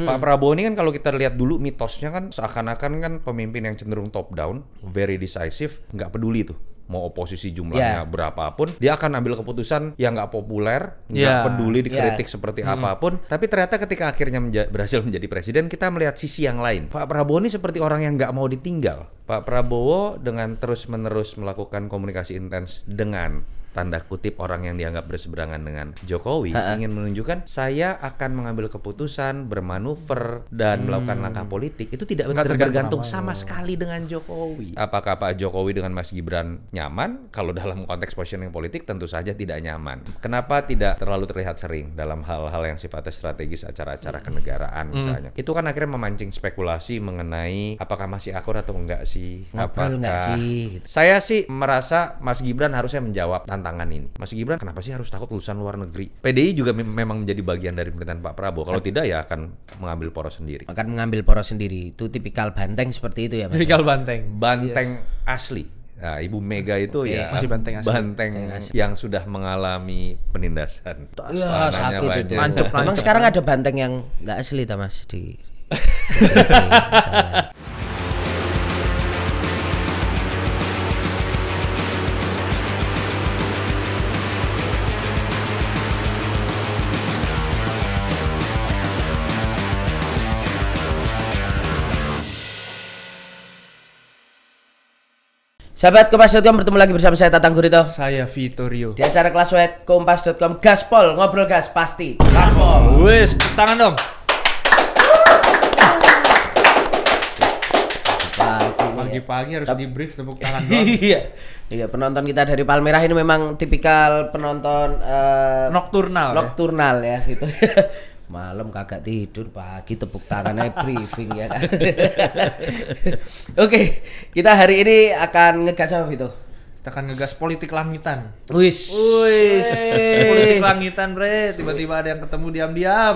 Pak Prabowo ini kan kalau kita lihat dulu mitosnya kan seakan-akan kan pemimpin yang cenderung top down, very decisive, nggak peduli tuh mau oposisi jumlahnya berapapun, dia akan ambil keputusan yang nggak populer, nggak peduli dikritik seperti apapun. Tapi ternyata ketika akhirnya berhasil menjadi presiden, kita melihat sisi yang lain. Pak Prabowo ini seperti orang yang nggak mau ditinggal. Pak Prabowo dengan terus-menerus melakukan komunikasi intens dengan tanda kutip orang yang dianggap berseberangan dengan Jokowi, ingin menunjukkan saya akan mengambil keputusan, bermanuver dan melakukan langkah politik itu tidak bergantung sama sekali dengan Jokowi. Apakah Pak Jokowi dengan Mas Gibran nyaman? Kalau dalam konteks positioning politik tentu saja tidak nyaman. Kenapa tidak terlalu terlihat sering dalam hal-hal yang sifatnya strategis, acara-acara kenegaraan misalnya. Itu kan akhirnya memancing spekulasi mengenai apakah masih akur atau enggak sih. Ngobrol enggak sih gitu. Saya sih merasa Mas Gibran harusnya menjawab tantangan ini. Mas Gibran kenapa sih harus takut lulusan luar negeri? PDI juga memang menjadi bagian dari pemerintahan Pak Prabowo. Kalau tidak ya akan mengambil poros sendiri. Akan mengambil poros sendiri. Itu tipikal banteng seperti itu ya, Mas. Tipikal banteng. Banteng asli. Nah, Ibu Mega itu ya masih banteng asli. Banteng yang sudah mengalami penindasan. Ya, sakit itu. Mancep. Emang sekarang ada banteng yang nggak asli ta, Mas, di Sahabat Kompas.com, bertemu lagi bersama saya Tatang Gurito. Saya Vitorio. Di acara kelas web Kompas.com, Gaspol, ngobrol gas pasti Gaspol. Wes, tangan dong. Pagi-pagi harus di brief tepuk tangan dong. Iya, penonton kita dari Palmerah ini memang tipikal penonton Nokturnal ya gitu. Malam kagak tidur, pagi tepuk tangannya briefing ya kan. Oke, kita hari ini akan ngegas apa Vito? Kita akan ngegas politik langitan. Wis. Politik langitan, bre. Tiba-tiba ada yang ketemu diam-diam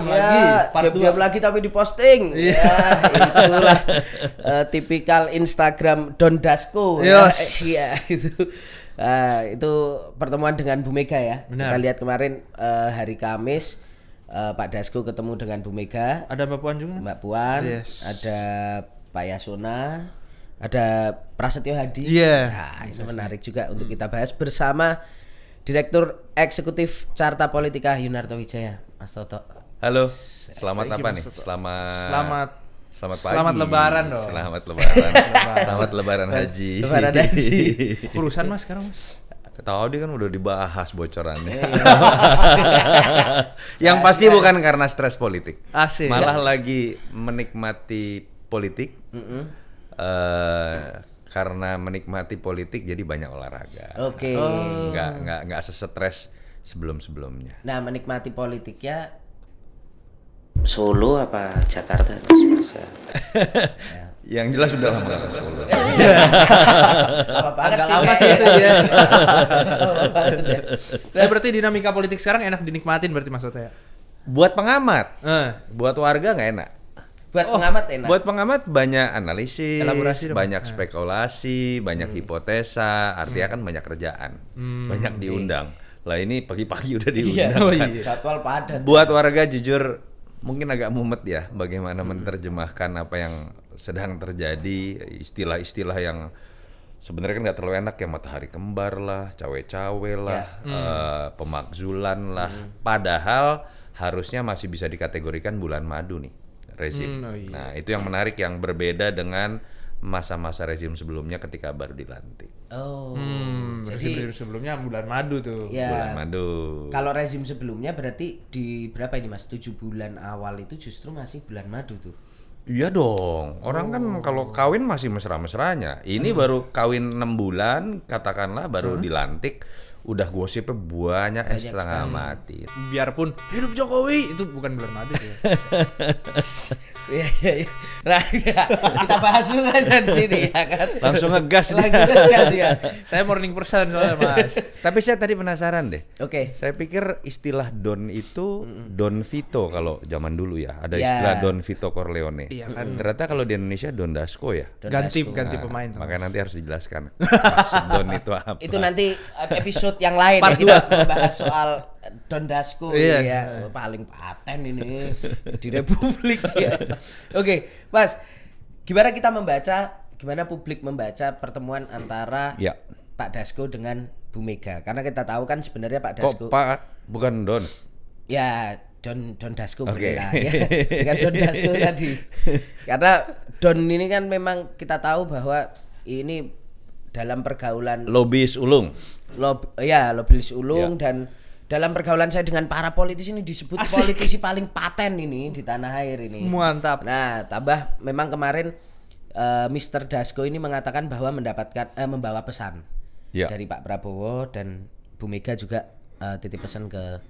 Diam-diam lagi tapi diposting. Ya, itulah tipikal Instagram Don Dasko. Iya, itu. Itu pertemuan dengan Bu Mega ya. Benar. Kita lihat kemarin hari Kamis. Pak Dasko ketemu dengan Bu Mega. Ada Mbak Puan juga? Mbak Puan, ada Pak Yasona, ada Prasetyo Hadi. Nah, ini menarik juga untuk kita bahas bersama Direktur Eksekutif Carta Politika Yunarto Wijaya, Mas Toto. Halo, selamat apa nih? Selamat pagi. Selamat Lebaran dong. Selamat Lebaran. Selamat Lebaran Haji. Lebaran Haji. Urusan Mas sekarang, Mas. Tadi kan udah dibahas bocorannya. Yang pasti bukan karena stres politik. Asik. Malah lagi menikmati politik. Karena menikmati politik jadi banyak olahraga. Oke. Nggak sesetres sebelumnya. Nah, menikmati politiknya Solo apa Jakarta Mas? Yang jelas sudah lama Solo. apa banget sih lama sih itu ya. Nah, Berarti dinamika politik sekarang enak dinikmatin berarti maksudnya. Buat pengamat, buat warga nggak enak. Buat pengamat enak. Buat pengamat banyak analisis, Elaborasi dong. banyak spekulasi, banyak hipotesa, artinya kan banyak kerjaan, banyak diundang. Lah ini pagi-pagi udah diundang. Kan. Jadwal padat. Buat warga jujur mungkin agak mumet ya, bagaimana menerjemahkan apa yang sedang terjadi, istilah-istilah yang sebenarnya kan nggak terlalu enak ya, matahari kembar lah, cawe-cawe lah, pemakzulan lah. Padahal harusnya masih bisa dikategorikan bulan madu nih rezim. Nah itu yang menarik, yang berbeda dengan masa-masa rezim sebelumnya ketika baru dilantik. Jadi sebelumnya bulan madu tuh. Ya, bulan madu. Kalau rezim sebelumnya berarti di berapa ini Mas? 7 bulan awal itu justru masih bulan madu tuh. Iya dong. Orang kan kalau kawin masih mesra-mesranya. Ini baru kawin 6 bulan katakanlah, baru dilantik. Udah gosipnya banyak setengah mati. Biarpun hidup Jokowi itu bukan bulan madu ya. Iya. Nah, kita bahas dulu aja di sini ya kan. Langsung ngegas ya. Saya morning person soalnya Mas. Tapi saya tadi penasaran deh. Oke. Saya pikir istilah Don itu Don Vito kalau zaman dulu ya. Ada istilah Don Vito Corleone. Iya kan. Ternyata kalau di Indonesia Don Dasko ya. Ganti Nah, pemain. makanya nanti harus dijelaskan maksud Don itu apa. Itu nanti episode yang lain ya, kita membahas soal Don Dasko ya paling paten ini di Republik ya. Oke, Mas, gimana publik membaca pertemuan antara Pak Dasko dengan Bu Mega? Karena kita tahu kan sebenarnya Pak Dasko Pak bukan Don. Ya, Don Dasko lah ya. Dengan Don Dasko tadi. Karena Don ini kan memang kita tahu bahwa ini dalam pergaulan lobis ulung. Lobis ulung dan dalam pergaulan saya dengan para politisi ini disebut politisi paling paten ini di tanah air ini. Mantap. Nah, tambah memang kemarin Mr. Dasko ini mengatakan bahwa membawa pesan dari Pak Prabowo, dan Bu Mega juga titip pesan ke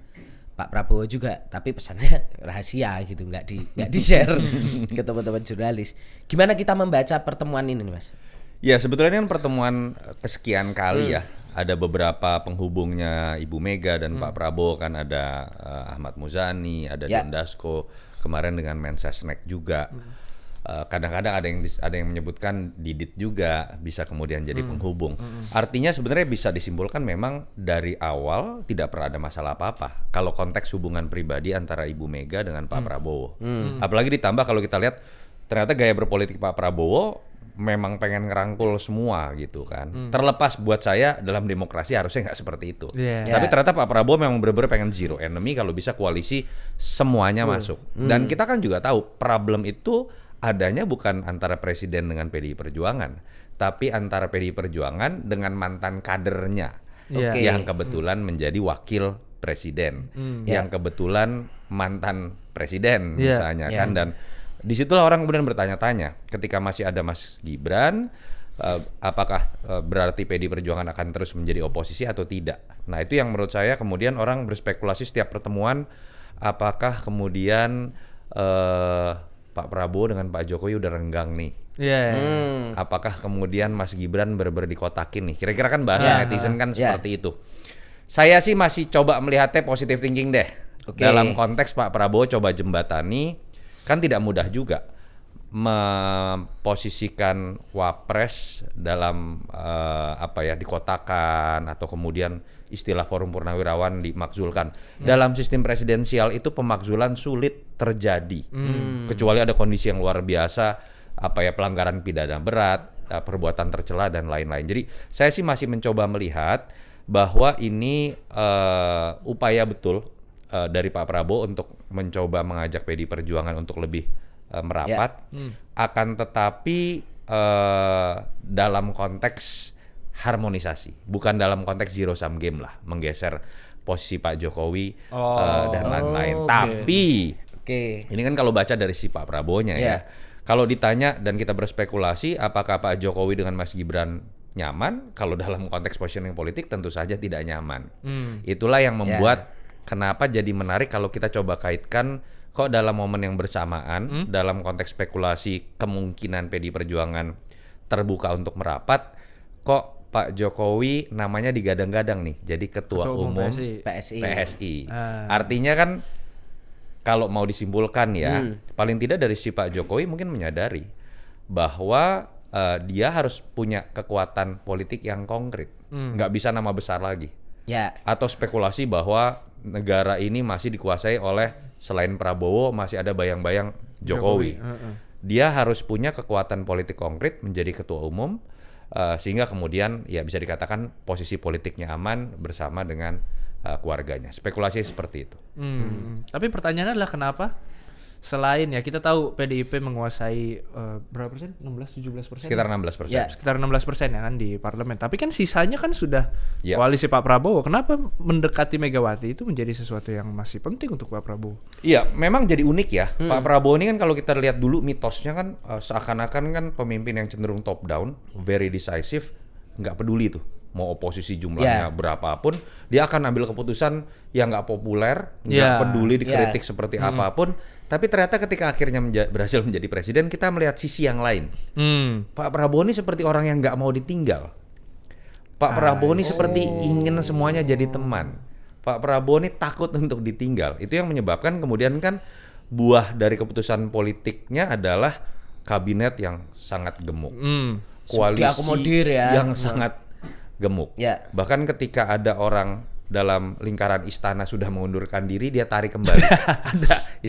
Pak Prabowo juga, tapi pesannya rahasia gitu, nggak di-share ke teman-teman jurnalis. Gimana kita membaca pertemuan ini, Mas? Ya, sebetulnya kan pertemuan kesekian kali ya. Ada beberapa penghubungnya Ibu Mega dan Pak Prabowo, kan ada Ahmad Muzani, ada Don Dasko, kemarin dengan Mensesnek juga. Kadang-kadang ada yang menyebutkan Didit juga bisa kemudian jadi penghubung. Artinya sebenarnya bisa disimpulkan memang dari awal tidak pernah ada masalah apa-apa kalau konteks hubungan pribadi antara Ibu Mega dengan Pak Prabowo. Apalagi ditambah kalau kita lihat ternyata gaya berpolitik Pak Prabowo memang pengen ngerangkul semua gitu kan. Terlepas buat saya dalam demokrasi harusnya nggak seperti itu. Tapi ternyata Pak Prabowo memang benar-benar pengen zero enemy, kalau bisa koalisi semuanya masuk. Dan kita kan juga tahu problem itu adanya bukan antara presiden dengan PDI Perjuangan, tapi antara PDI Perjuangan dengan mantan kadernya yang kebetulan menjadi wakil presiden, yang kebetulan mantan presiden misalnya kan. Dan disitulah orang kemudian bertanya-tanya ketika masih ada Mas Gibran, apakah berarti PDI Perjuangan akan terus menjadi oposisi atau tidak. Nah itu yang menurut saya kemudian orang berspekulasi setiap pertemuan, apakah kemudian Pak Prabowo dengan Pak Jokowi udah renggang nih. Apakah kemudian Mas Gibran bener-bener dikotakin nih? Kira-kira kan bahasa netizen kan seperti itu. Saya sih masih coba melihatnya positive thinking deh. Dalam konteks Pak Prabowo coba jembatani, kan tidak mudah juga memposisikan wapres dalam dikotakan atau kemudian istilah forum purnawirawan dimakzulkan. Dalam sistem presidensial itu pemakzulan sulit terjadi, kecuali ada kondisi yang luar biasa, pelanggaran pidana berat, perbuatan tercela dan lain-lain. Jadi saya sih masih mencoba melihat bahwa ini upaya betul dari Pak Prabowo untuk mencoba mengajak PDI Perjuangan untuk lebih merapat. Akan tetapi dalam konteks harmonisasi, bukan dalam konteks zero sum game lah, menggeser posisi Pak Jokowi dan lain-lain. Tapi ini kan kalau baca dari si Pak Prabowo-nya ya, kalau ditanya dan kita berspekulasi apakah Pak Jokowi dengan Mas Gibran nyaman, kalau dalam konteks positioning politik tentu saja tidak nyaman. Itulah yang membuat kenapa jadi menarik kalau kita coba kaitkan kok dalam momen yang bersamaan, dalam konteks spekulasi kemungkinan PDI Perjuangan terbuka untuk merapat, kok Pak Jokowi namanya digadang-gadang nih jadi ketua umum PSI. Artinya kan kalau mau disimpulkan ya, paling tidak dari si Pak Jokowi mungkin menyadari bahwa dia harus punya kekuatan politik yang konkret, nggak bisa nama besar lagi. Atau spekulasi bahwa negara ini masih dikuasai oleh selain Prabowo masih ada bayang-bayang Jokowi. Dia harus punya kekuatan politik konkret menjadi ketua umum, sehingga kemudian ya bisa dikatakan posisi politiknya aman bersama dengan keluarganya. Spekulasi seperti itu. Tapi pertanyaannya adalah kenapa selain ya kita tahu PDIP menguasai berapa persen? 16-17%? Sekitar 16%. Sekitar 16% ya kan di parlemen. Tapi kan sisanya kan sudah koalisi Pak Prabowo. Kenapa mendekati Megawati itu menjadi sesuatu yang masih penting untuk Pak Prabowo? Iya, memang jadi unik ya. Pak Prabowo ini kan kalau kita lihat dulu mitosnya kan seakan-akan kan pemimpin yang cenderung top down, very decisive, nggak peduli tuh mau oposisi jumlahnya berapapun, dia akan ambil keputusan yang nggak populer, nggak peduli dikritik seperti apapun. Tapi ternyata ketika akhirnya berhasil menjadi presiden, kita melihat sisi yang lain. Pak Prabowo ini seperti orang yang nggak mau ditinggal. Pak Prabowo ini seperti ingin semuanya jadi teman. Pak Prabowo ini takut untuk ditinggal. Itu yang menyebabkan kemudian kan buah dari keputusan politiknya adalah kabinet yang sangat gemuk, koalisi yang sangat gemuk. Bahkan ketika ada orang dalam lingkaran istana sudah mengundurkan diri, dia tarik kembali.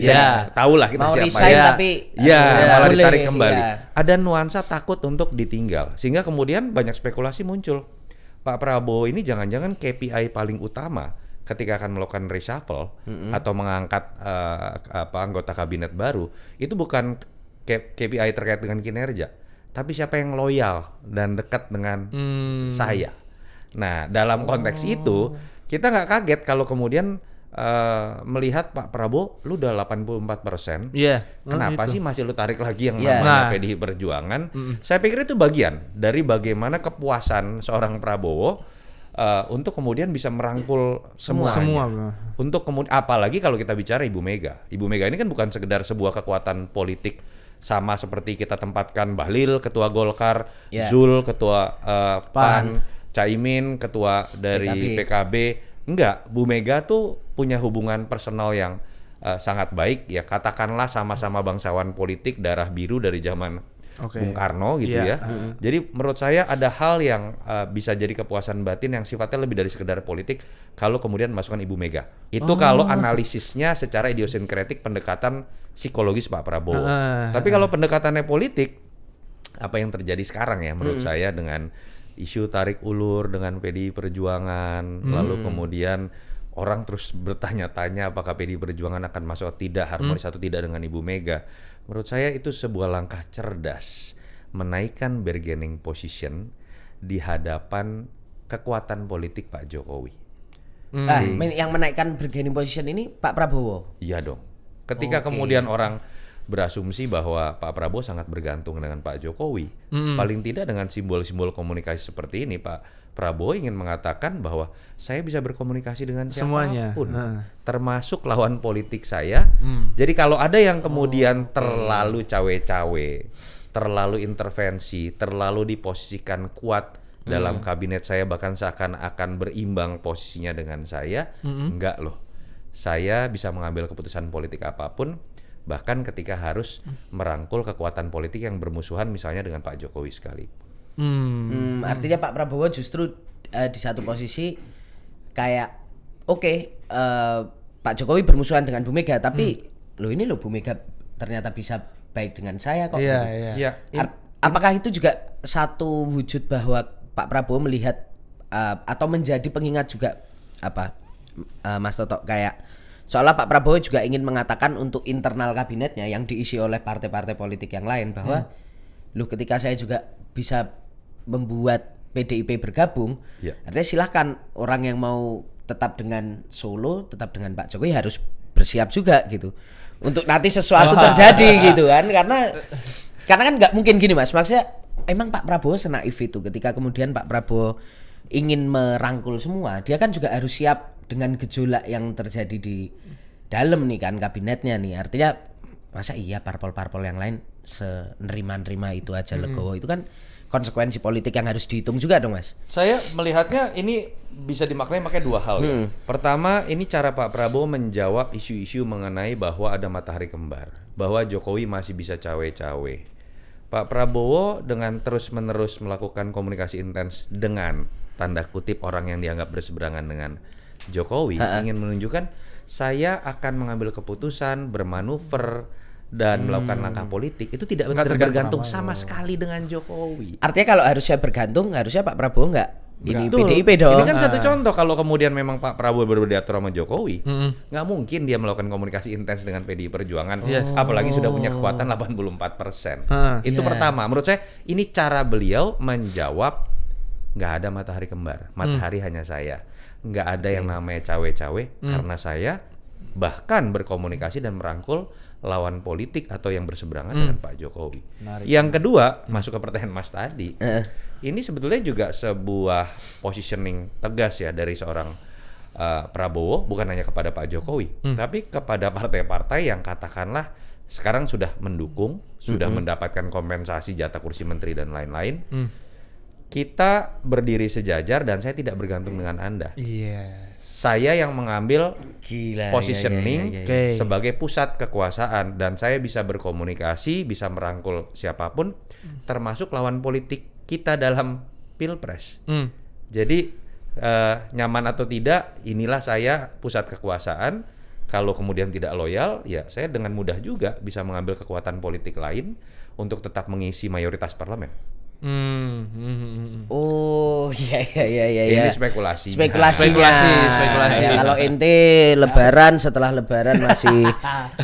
Ada, tahu lah kita mau siapa resign ya. tapi Malah boleh, ditarik kembali. ya. Ada nuansa takut untuk ditinggal, sehingga kemudian banyak spekulasi muncul. Pak Prabowo ini jangan-jangan KPI paling utama ketika akan melakukan reshuffle atau mengangkat anggota kabinet baru, itu bukan KPI terkait dengan kinerja, tapi siapa yang loyal dan dekat dengan saya. Nah, dalam konteks itu kita nggak kaget kalau kemudian melihat Pak Prabowo, lu udah 84%, kenapa sih masih lu tarik lagi yang namanya PDI Perjuangan? Saya pikir itu bagian dari bagaimana kepuasan seorang Prabowo untuk kemudian bisa merangkul semua. Untuk kemudian, apalagi kalau kita bicara Ibu Mega. Ibu Mega ini kan bukan sekedar sebuah kekuatan politik sama seperti kita tempatkan Bahlil, ketua Golkar, Zul, ketua PAN, Caimin, ketua dari PKB. Enggak, Bu Mega tuh punya hubungan personal yang sangat baik, ya katakanlah sama-sama bangsawan politik darah biru dari zaman Bung Karno gitu ya. Jadi menurut saya ada hal yang bisa jadi kepuasan batin yang sifatnya lebih dari sekedar politik kalau kemudian masukkan Ibu Mega. Itu kalau analisisnya secara idiosinkretik pendekatan psikologis Pak Prabowo. Tapi kalau pendekatannya politik, apa yang terjadi sekarang ya menurut saya dengan isu tarik ulur dengan PDI Perjuangan, lalu kemudian orang terus bertanya-tanya apakah PDI Perjuangan akan masuk atau tidak, harmonis atau tidak dengan Ibu Mega. Menurut saya itu sebuah langkah cerdas, menaikkan bargaining position di hadapan kekuatan politik Pak Jokowi. Yang menaikkan bargaining position ini Pak Prabowo? Iya dong. Ketika kemudian orang berasumsi bahwa Pak Prabowo sangat bergantung dengan Pak Jokowi, paling tidak dengan simbol-simbol komunikasi seperti ini, Pak Prabowo ingin mengatakan bahwa saya bisa berkomunikasi dengan siapapun, termasuk lawan politik saya. Jadi kalau ada yang kemudian terlalu cawe-cawe, terlalu intervensi, terlalu diposisikan kuat dalam kabinet saya, bahkan seakan-akan berimbang posisinya dengan saya, enggak loh. Saya bisa mengambil keputusan politik apapun, bahkan ketika harus merangkul kekuatan politik yang bermusuhan misalnya dengan Pak Jokowi sekali. Artinya Pak Prabowo justru di satu posisi kayak Pak Jokowi bermusuhan dengan Bu Mega, tapi loh Bu Mega ternyata bisa baik dengan saya kok. Apakah itu juga satu wujud bahwa Pak Prabowo melihat atau menjadi pengingat juga Mas Toto, kayak seolah Pak Prabowo juga ingin mengatakan untuk internal kabinetnya yang diisi oleh partai-partai politik yang lain bahwa ketika saya juga bisa membuat PDIP bergabung, artinya silahkan orang yang mau tetap dengan Solo, tetap dengan Pak Jokowi harus bersiap juga gitu untuk nanti sesuatu terjadi gitu kan, karena kan nggak mungkin gini Mas, maksudnya emang Pak Prabowo senaif itu ketika kemudian Pak Prabowo ingin merangkul semua, dia kan juga harus siap dengan gejolak yang terjadi di dalam nih kan kabinetnya nih. Artinya masa iya parpol-parpol yang lain senerima-nerima itu aja legowo, itu kan konsekuensi politik yang harus dihitung juga dong Mas. Saya melihatnya ini bisa dimaknai pakai dua hal ya. Pertama, ini cara Pak Prabowo menjawab isu-isu mengenai bahwa ada matahari kembar, bahwa Jokowi masih bisa cawe-cawe. Pak Prabowo dengan terus-menerus melakukan komunikasi intens dengan tanda kutip orang yang dianggap berseberangan dengan Jokowi, ingin menunjukkan saya akan mengambil keputusan, bermanuver dan melakukan langkah politik itu tidak bergantung sama sekali dengan Jokowi. Artinya kalau harusnya bergantung, harusnya Pak Prabowo nggak ini PDIP dong. Ini kan satu contoh kalau kemudian memang Pak Prabowo berdiatur sama Jokowi, nggak mungkin dia melakukan komunikasi intens dengan PDI Perjuangan, apalagi sudah punya kekuatan 84%. Itu pertama, menurut saya ini cara beliau menjawab nggak ada matahari kembar, matahari hanya saya. Nggak ada yang namanya cawe-cawe karena saya bahkan berkomunikasi dan merangkul lawan politik atau yang berseberangan dengan Pak Jokowi. Yang kedua, masuk ke pertanyaan Mas tadi, ini sebetulnya juga sebuah positioning tegas ya dari seorang Prabowo, bukan hanya kepada Pak Jokowi, tapi kepada partai-partai yang katakanlah sekarang sudah mendukung, sudah mendapatkan kompensasi jatah kursi menteri dan lain-lain. Kita berdiri sejajar dan saya tidak bergantung dengan Anda. Saya yang mengambil positioning sebagai pusat kekuasaan dan saya bisa berkomunikasi, bisa merangkul siapapun, termasuk lawan politik kita dalam Pilpres. Jadi nyaman atau tidak, inilah saya pusat kekuasaan. Kalau kemudian tidak loyal, ya saya dengan mudah juga bisa mengambil kekuatan politik lain untuk tetap mengisi mayoritas parlemen. Oh, iya. Ini spekulasi. Spekulasi. Ya, kalau ente lebaran, setelah lebaran masih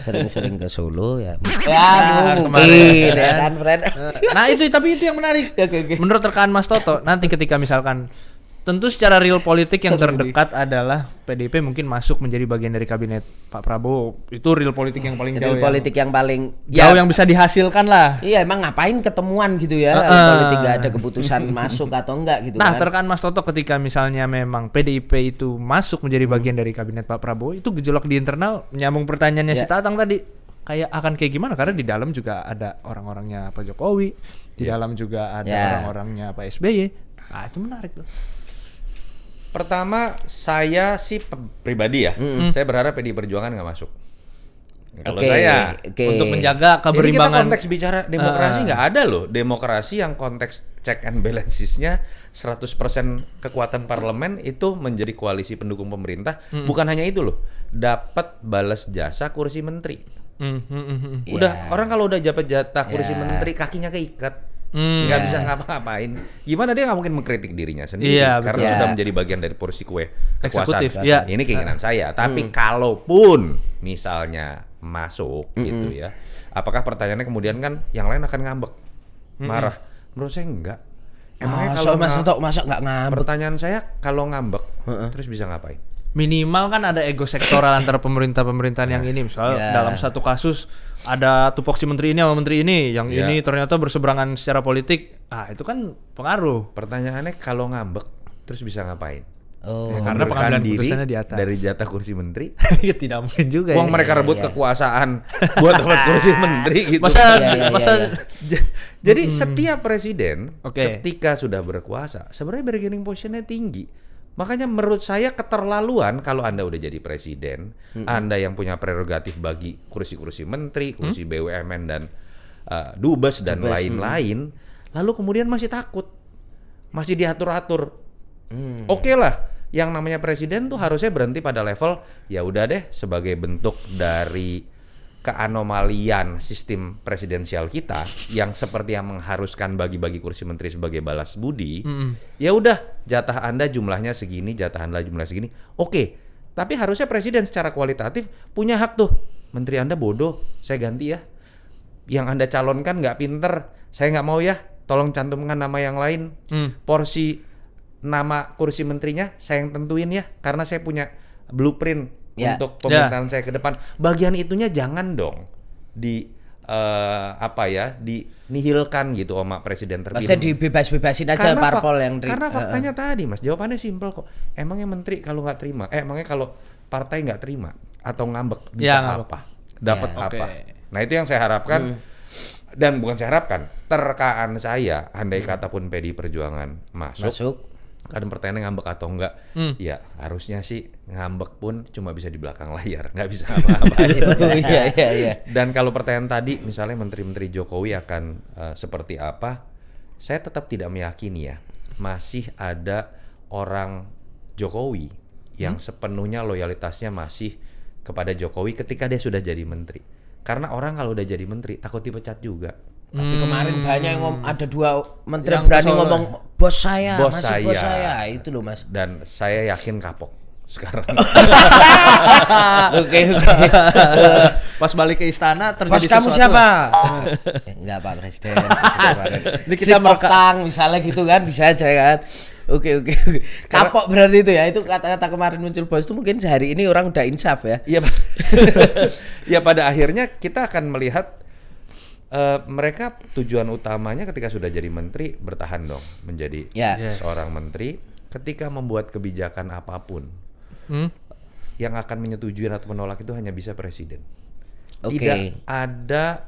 sering-sering ke Solo ya. Mungkin ya kan, Fred. Nah, tapi itu yang menarik. Oke. Menurut rekan Mas Toto, nanti ketika misalkan tentu secara real politik yang terdekat adalah PDIP mungkin masuk menjadi bagian dari kabinet Pak Prabowo. Itu real politik yang paling jauh. Real politik yang paling jauh yang bisa dihasilkan lah. Iya, emang ngapain ketemuan gitu ya? Politik gak ada keputusan masuk atau enggak gitu nah, kan. terkan Mas Toto ketika misalnya memang PDIP itu masuk menjadi bagian dari kabinet Pak Prabowo, itu gejolak di internal, menyambung pertanyaannya si Tatang tadi, kayak akan kayak gimana? Karena di dalam juga ada orang-orangnya Pak Jokowi, di dalam juga ada orang-orangnya Pak SBY. Nah, itu menarik tuh. Pertama, saya sih pribadi ya, saya berharap PDI Perjuangan nggak masuk. Kalau saya, untuk menjaga keberimbangan. Ini kita konteks bicara demokrasi nggak ada loh. Demokrasi yang konteks check and balancesnya 100% kekuatan parlemen itu menjadi koalisi pendukung pemerintah. Bukan hanya itu loh, dapat balas jasa kursi menteri. Udah orang kalau udah dapat jatah kursi menteri kakinya keikat. Nggak bisa ngapa-ngapain. Gimana dia nggak mungkin mengkritik dirinya sendiri karena sudah menjadi bagian dari porsi kue kekuasaan. Ini keinginan saya. Tapi kalaupun misalnya masuk gitu ya, apakah pertanyaannya kemudian kan yang lain akan ngambek, marah? Menurut saya enggak. Emangnya kalau masa nggak ngambek? Pertanyaan saya kalau ngambek terus bisa ngapain? Minimal kan ada ego sektoral antara pemerintahan yang ini. Misalnya dalam satu kasus ada tupoksi menteri ini sama menteri ini, yang ini ternyata berseberangan secara politik. Itu kan pengaruh. Pertanyaannya kalau ngambek terus bisa ngapain? Karena pengambilan keputusannya di atas. Dari jatah kursi menteri. Tidak mungkin juga. Uang mereka rebut kekuasaan buat dapat kursi menteri gitu. Jadi setiap presiden ketika sudah berkuasa sebenarnya bargaining positionnya tinggi. Makanya menurut saya keterlaluan kalau Anda udah jadi presiden, Anda yang punya prerogatif bagi kursi-kursi menteri, kursi BUMN dan dubes dan lain-lain, lalu kemudian masih takut, masih diatur-atur. Oke lah, yang namanya presiden tuh harusnya berhenti pada level ya udah deh sebagai bentuk dari keanomalian sistem presidensial kita yang seperti yang mengharuskan bagi-bagi kursi menteri sebagai balas budi. Ya udah, jatah Anda jumlahnya segini, jatah Anda jumlahnya segini. Oke. Tapi harusnya presiden secara kualitatif punya hak tuh. Menteri Anda bodoh, saya ganti ya. Yang Anda calonkan nggak pinter, saya nggak mau ya. Tolong cantumkan nama yang lain. Porsi nama kursi menterinya saya yang tentuin ya, karena saya punya blueprint untuk pemerintahan saya ke depan. Bagian itunya jangan dong dinihilkan gitu sama presiden terpilih. Maksudnya dibebas-bebasin aja parpol yang karena faktanya tadi Mas, jawabannya simpel kok. Emangnya menteri kalau nggak terima, emangnya kalau partai nggak terima atau ngambek bisa apa? Dapat apa? Nah itu yang saya harapkan. Dan bukan saya harapkan, terkaan saya, andai kata pun PDI Perjuangan masuk. Kadang pertanyaannya ngambek atau enggak? Ya harusnya sih ngambek pun cuma bisa di belakang layar, nggak bisa apa-apa. Dan kalau pertanyaan tadi, misalnya menteri-menteri Jokowi akan seperti apa? Saya tetap tidak meyakini ya, masih ada orang Jokowi yang sepenuhnya loyalitasnya masih kepada Jokowi ketika dia sudah jadi menteri. Karena orang kalau udah jadi menteri takut dipecat juga. Tapi kemarin banyak yang ada 2 menteri yang berani ngomong bos saya, bos saya itu loh Mas. Dan saya yakin kapok sekarang. Oke. Pas balik ke istana terjadi sesuatu. Bos kamu siapa? Enggak Pak Presiden. Ini kita merekam misalnya gitu kan, bisa aja kan. Oke. Kapok berarti itu ya. Itu kata-kata kemarin muncul bos itu mungkin sehari ini orang udah insaf ya. Iya. Ya pada akhirnya kita akan melihat mereka tujuan utamanya ketika sudah jadi menteri bertahan dong menjadi seorang menteri. Ketika membuat kebijakan apapun yang akan menyetujui atau menolak itu hanya bisa presiden. Tidak ada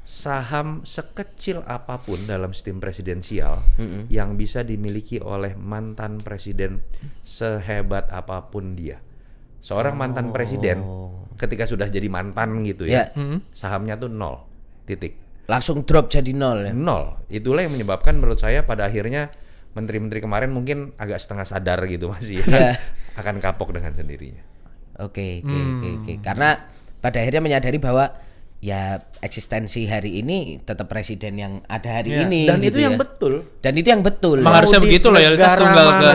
saham sekecil apapun dalam sistem presidensial yang bisa dimiliki oleh mantan presiden sehebat apapun dia. Seorang mantan presiden ketika sudah jadi mantan gitu ya, sahamnya tuh 0. Titik. Langsung drop jadi 0 ya? 0. Itulah yang menyebabkan menurut saya pada akhirnya menteri-menteri kemarin mungkin agak setengah sadar gitu masih akan kapok dengan sendirinya. Oke. Karena pada akhirnya menyadari bahwa ya eksistensi hari ini tetap presiden yang ada hari ini. Dan gitu itu yang ya. betul. Dan itu yang betul. Emang harusnya begitu loyalitas tunggal ke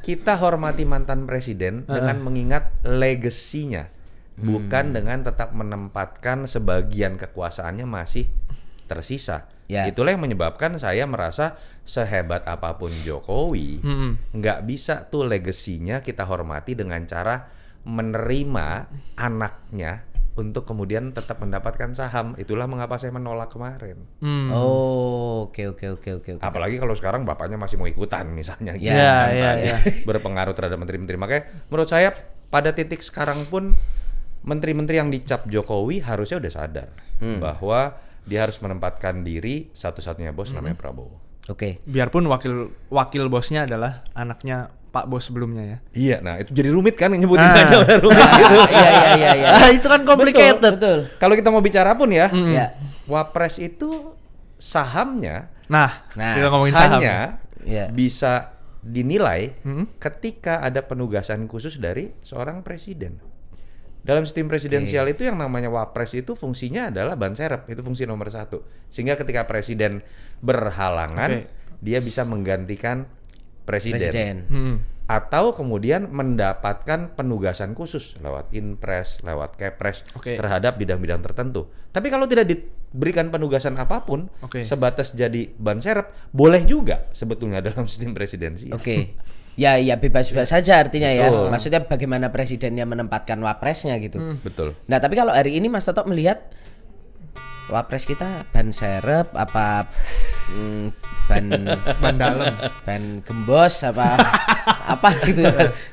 Kita hormati mantan presiden dengan mengingat legasinya, bukan dengan tetap menempatkan sebagian kekuasaannya masih tersisa. Itulah yang menyebabkan saya merasa sehebat apapun Jokowi, nggak bisa tuh legasinya kita hormati dengan cara menerima anaknya untuk kemudian tetap mendapatkan saham. Itulah mengapa saya menolak kemarin. Oke. Apalagi kalau sekarang bapaknya masih mau ikutan misalnya. Berpengaruh terhadap menteri-menteri. Makanya menurut saya pada titik sekarang pun menteri-menteri yang dicap Jokowi harusnya udah sadar bahwa dia harus menempatkan diri, satu-satunya bos namanya Prabowo. Oke. Biarpun wakil bosnya adalah anaknya Pak Bos sebelumnya ya. Iya, nah itu jadi rumit kan nyebutin aja udah rumit gitu. Iya. Itu kan complicated. Betul. Kalau kita mau bicara pun ya, Wapres itu sahamnya kita ngomongin saham. hanya bisa dinilai ketika ada penugasan khusus dari seorang presiden. Dalam sistem presidensial itu yang namanya Wapres itu fungsinya adalah ban serep, itu fungsi nomor 1. Sehingga ketika presiden berhalangan, dia bisa menggantikan presiden. Atau kemudian mendapatkan penugasan khusus lewat Inpres, lewat Kepres terhadap bidang-bidang tertentu. Tapi kalau tidak diberikan penugasan apapun, sebatas jadi ban serep, boleh juga sebetulnya dalam sistem presidensial. Ya bebas-bebas saja artinya ya. Maksudnya bagaimana presidennya menempatkan wapresnya gitu. Betul. Nah, tapi kalau hari ini Mas Toto melihat wapres kita ban serep apa ban dalam, ban gembos apa gitu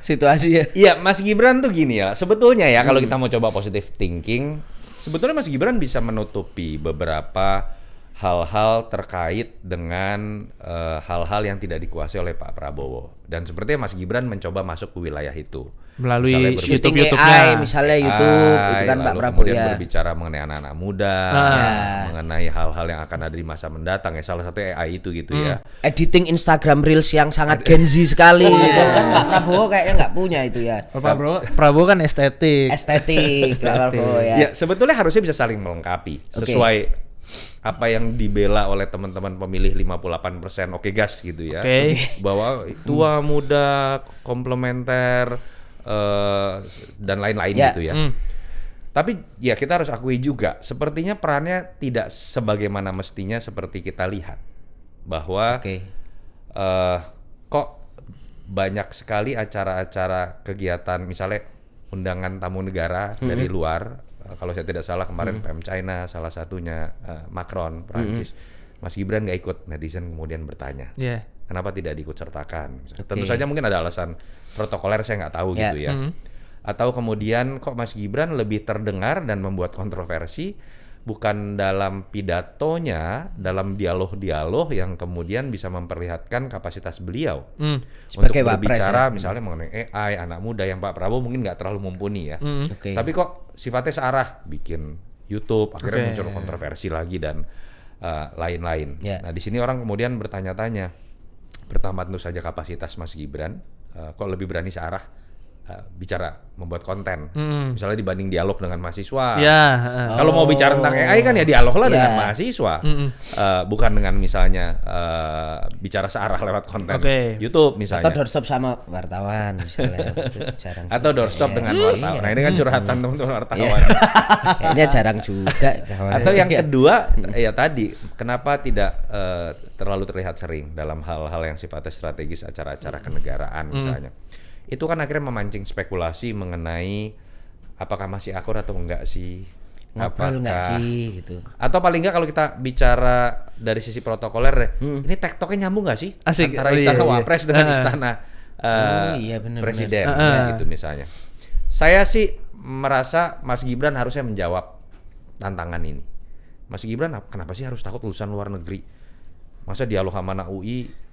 situasinya. Iya, Mas Gibran tuh gini ya. Sebetulnya ya kalau kita mau coba positive thinking, sebetulnya Mas Gibran bisa menutupi beberapa hal-hal terkait dengan hal-hal yang tidak dikuasai oleh Pak Prabowo. Dan sepertinya Mas Gibran mencoba masuk ke wilayah itu melalui YouTube-nya, misalnya YouTube itu kan Pak Prabowo kemudian berbicara mengenai anak-anak muda, mengenai hal-hal yang akan ada di masa mendatang ya, salah satu AI itu gitu ya. Editing Instagram Reels yang sangat Gen Z sekali gitu kan Pak Prabowo kayaknya nggak punya itu ya. Pak Prabowo kan estetik Pak Prabowo ya. Ya sebetulnya harusnya bisa saling melengkapi sesuai apa yang dibela oleh teman-teman pemilih 58% oke gas gitu ya. Bahwa tua muda komplementer dan lain-lain gitu ya. Tapi ya kita harus akui juga sepertinya perannya tidak sebagaimana mestinya seperti kita lihat. Bahwa kok banyak sekali acara-acara kegiatan misalnya undangan tamu negara dari luar. Kalau saya tidak salah kemarin PM China salah satunya Macron Prancis, Mas Gibran nggak ikut. Netizen kemudian bertanya kenapa tidak diikut sertakan. Tentu saja mungkin ada alasan protokoler, saya nggak tahu gitu ya. Atau kemudian kok Mas Gibran lebih terdengar dan membuat kontroversi bukan dalam pidatonya, dalam dialog-dialog yang kemudian bisa memperlihatkan kapasitas beliau untuk berbicara misalnya mengenai AI, anak muda yang Pak Prabowo mungkin nggak terlalu mumpuni ya. Tapi kok sifatnya searah, bikin YouTube, akhirnya muncul kontroversi lagi dan lain-lain. Nah di sini orang kemudian bertanya-tanya, pertama tentu saja kapasitas Mas Gibran, kok lebih berani searah bicara membuat konten, misalnya dibanding dialog dengan mahasiswa. Kalau mau bicara tentang AI kan ya dialoglah dengan mahasiswa, bukan dengan misalnya bicara searah lewat konten YouTube misalnya. Atau doorstop sama wartawan misalnya. Jarang. Atau doorstop dengan wartawan. Nah ini kan curhatan teman-teman wartawan. Kayaknya jarang juga. Atau yang kedua ya tadi, kenapa tidak terlalu terlihat sering dalam hal-hal yang sifatnya strategis, acara-acara kenegaraan misalnya. Itu kan akhirnya memancing spekulasi mengenai apakah masih akur atau enggak sih, ngobrol enggak sih gitu. Atau paling enggak kalau kita bicara dari sisi protokoler ini tektoknya nyambung enggak sih antara istana Wapres dengan istana Presiden gitu misalnya. Saya sih merasa Mas Gibran harusnya menjawab tantangan ini. Mas Gibran kenapa sih harus takut lulusan luar negeri? Masa dialog sama anak UI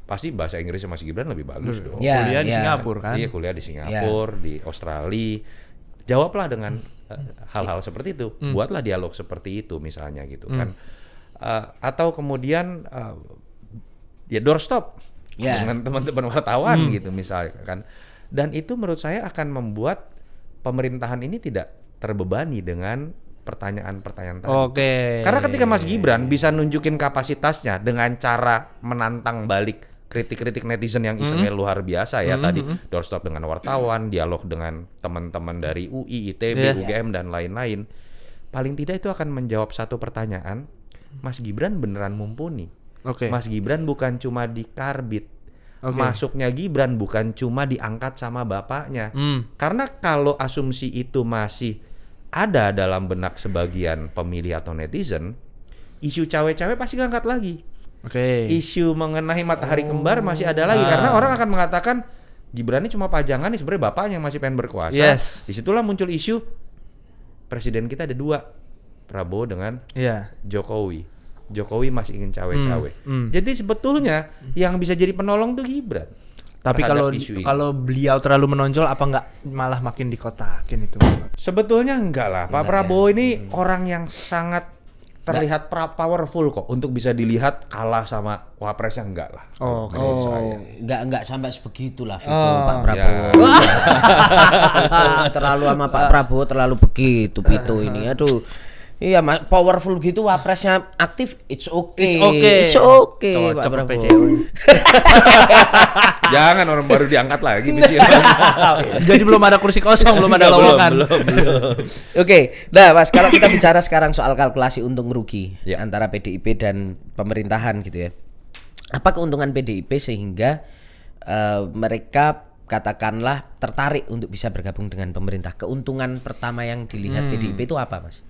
pasti bahasa Inggrisnya Mas Gibran lebih bagus dong. Kuliah di Singapura kan? Iya, kuliah di Singapura, di Australia. Jawablah dengan hal-hal seperti itu. Buatlah dialog seperti itu misalnya gitu kan. Atau kemudian ya doorstop. dengan teman-teman wartawan gitu misalnya kan. Dan itu menurut saya akan membuat pemerintahan ini tidak terbebani dengan pertanyaan-pertanyaan tadi. Oke. Karena ketika Mas Gibran bisa nunjukin kapasitasnya dengan cara menantang balik kritik-kritik netizen yang isengnya luar biasa ya tadi doorstop dengan wartawan, dialog dengan teman-teman dari UI, ITB, UGM dan lain-lain. Paling tidak itu akan menjawab satu pertanyaan, Mas Gibran beneran mumpuni. Mas Gibran bukan cuma dikarbit. Masuknya Gibran bukan cuma diangkat sama bapaknya. Karena kalau asumsi itu masih ada dalam benak sebagian pemilih atau netizen, isu cawe-cawe pasti ngangkat lagi. Isu mengenai matahari kembar masih ada lagi karena orang akan mengatakan Gibran ini cuma pajangan nih, sebenarnya bapaknya yang masih pengen berkuasa. Disitulah muncul isu presiden kita ada 2, Prabowo dengan Jokowi. Jokowi masih ingin cawe-cawe. Jadi sebetulnya yang bisa jadi penolong tuh Gibran. Tapi kalau beliau terlalu menonjol apa nggak malah makin dikotakin itu? Sebetulnya enggak lah. Pak Prabowo ini orang yang sangat terlihat powerful kok untuk bisa dilihat kalah sama wapresnya enggak lah. Enggak sampai sebegitulah Vito Pak Prabowo. Terlalu sama Pak Prabowo terlalu begitu Vito ini. Aduh. Iya, powerful gitu wapresnya aktif, it's okay Pak Prabowo. Jangan orang baru diangkat lagi di sini. Jadi belum ada kursi kosong, belum ada lowongan. Belum. Oke, nah Mas, kalau kita bicara sekarang soal kalkulasi untung rugi antara PDIP dan pemerintahan gitu ya. Apa keuntungan PDIP sehingga mereka katakanlah tertarik untuk bisa bergabung dengan pemerintah? Keuntungan pertama yang dilihat PDIP itu apa, Mas?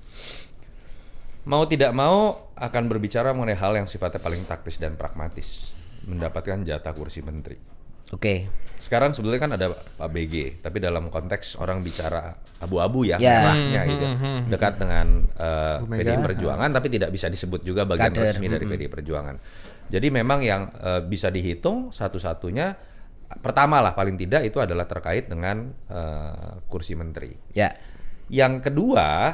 Mau tidak mau akan berbicara mengenai hal yang sifatnya paling taktis dan pragmatis, mendapatkan jatah kursi menteri. Sekarang sebetulnya kan ada Pak BG, tapi dalam konteks orang bicara abu-abu ya, merahnya gitu, dekat dengan PDI Perjuangan, tapi tidak bisa disebut juga bagian resmi dari PDI Perjuangan. Jadi memang yang bisa dihitung satu-satunya, pertama lah paling tidak itu adalah terkait dengan kursi menteri. Yang kedua,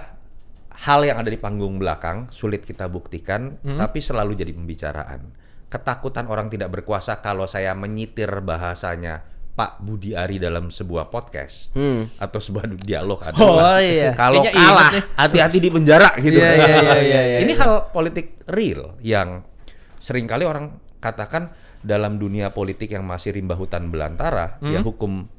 hal yang ada di panggung belakang sulit kita buktikan, tapi selalu jadi pembicaraan. Ketakutan orang tidak berkuasa kalau saya menyitir bahasanya Pak Budi Ari dalam sebuah podcast atau sebuah dialog adalah kalau kalah hati-hati di penjara gitu. Ini hal politik real yang seringkali orang katakan dalam dunia politik yang masih rimba hutan belantara, ya hukum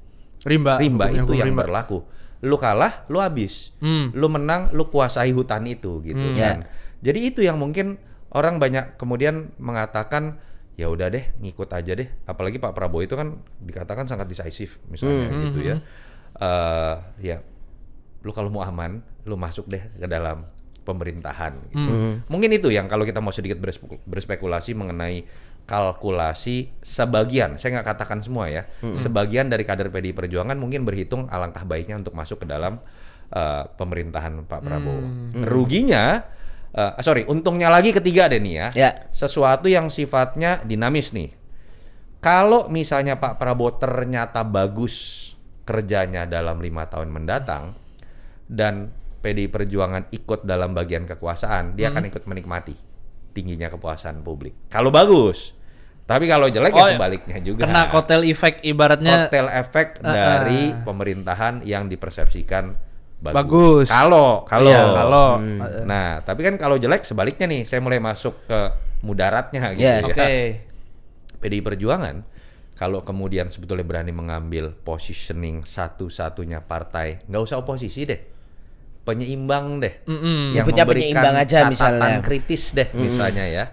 rimba itu yang berlaku. Lu kalah, lu habis. Lu menang, lu kuasai hutan itu gitu kan. Jadi itu yang mungkin orang banyak kemudian mengatakan ya udah deh, ngikut aja deh. Apalagi Pak Prabowo itu kan dikatakan sangat decisive misalnya gitu ya. Ya lu kalau mau aman, lu masuk deh ke dalam pemerintahan gitu. Mungkin itu yang kalau kita mau sedikit berspekulasi mengenai kalkulasi sebagian, saya nggak katakan semua ya, sebagian dari kader PDI Perjuangan mungkin berhitung alangkah baiknya untuk masuk ke dalam pemerintahan Pak Prabowo. Ruginya, untungnya lagi ketiga deh nih ya, sesuatu yang sifatnya dinamis nih. Kalau misalnya Pak Prabowo ternyata bagus kerjanya dalam 5 tahun mendatang dan PDI Perjuangan ikut dalam bagian kekuasaan, dia akan ikut menikmati tingginya kepuasan publik. Kalau bagus. Tapi kalau jelek ya sebaliknya juga. Kena kotel efek ibaratnya. Kotel efek dari pemerintahan yang dipersepsikan bagus. Kalau. Nah, tapi kan kalau jelek sebaliknya nih, saya mulai masuk ke mudaratnya gitu PDI Perjuangan kalau kemudian sebetulnya berani mengambil positioning satu-satunya partai, nggak usah oposisi deh. Penyeimbang deh, yang memberikan aja, catatan kritis deh misalnya ya,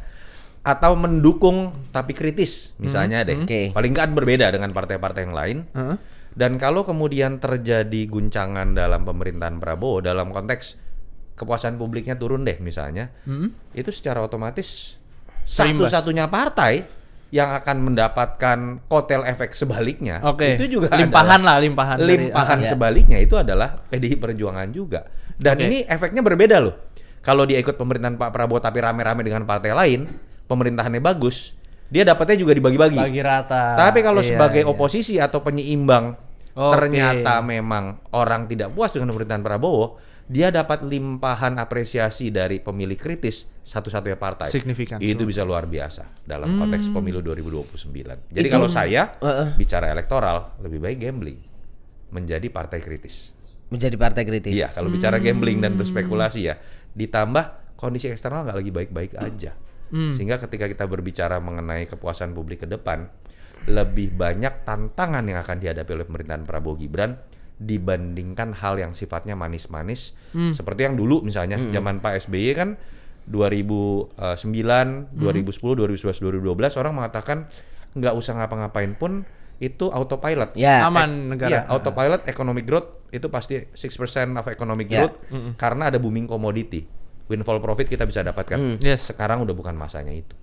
atau mendukung tapi kritis misalnya deh, paling nggak berbeda dengan partai-partai yang lain. Dan kalau kemudian terjadi guncangan dalam pemerintahan Prabowo dalam konteks kepuasan publiknya turun deh misalnya, itu secara otomatis satu-satunya partai yang akan mendapatkan kotel efek sebaliknya, itu juga limpahan sebaliknya itu adalah PDI Perjuangan juga. Dan ini efeknya berbeda loh. Kalau dia ikut pemerintahan Pak Prabowo tapi rame-rame dengan partai lain, pemerintahannya bagus, dia dapatnya juga dibagi-bagi. Bagi rata. Tapi kalau sebagai oposisi atau penyeimbang, ternyata memang orang tidak puas dengan pemerintahan Prabowo, dia dapat limpahan apresiasi dari pemilih kritis satu-satunya partai. Signifikan. Itu bisa luar biasa dalam konteks pemilu 2029. Jadi kalau saya bicara elektoral, lebih baik gambling menjadi partai kritis. Menjadi partai kritis. Iya, kalau bicara gambling dan berspekulasi ya, ditambah kondisi eksternal nggak lagi baik-baik aja. Sehingga ketika kita berbicara mengenai kepuasan publik ke depan, lebih banyak tantangan yang akan dihadapi oleh pemerintahan Prabowo Gibran dibandingkan hal yang sifatnya manis-manis seperti yang dulu misalnya zaman Pak SBY kan 2009, 2010, 2011, 2012 orang mengatakan nggak usah ngapa-ngapain pun itu autopilot. Ya. Aman negara. Iya, autopilot economic growth itu pasti 6% of economic growth karena ada booming commodity. Windfall profit kita bisa dapatkan. Yes. Sekarang udah bukan masanya itu.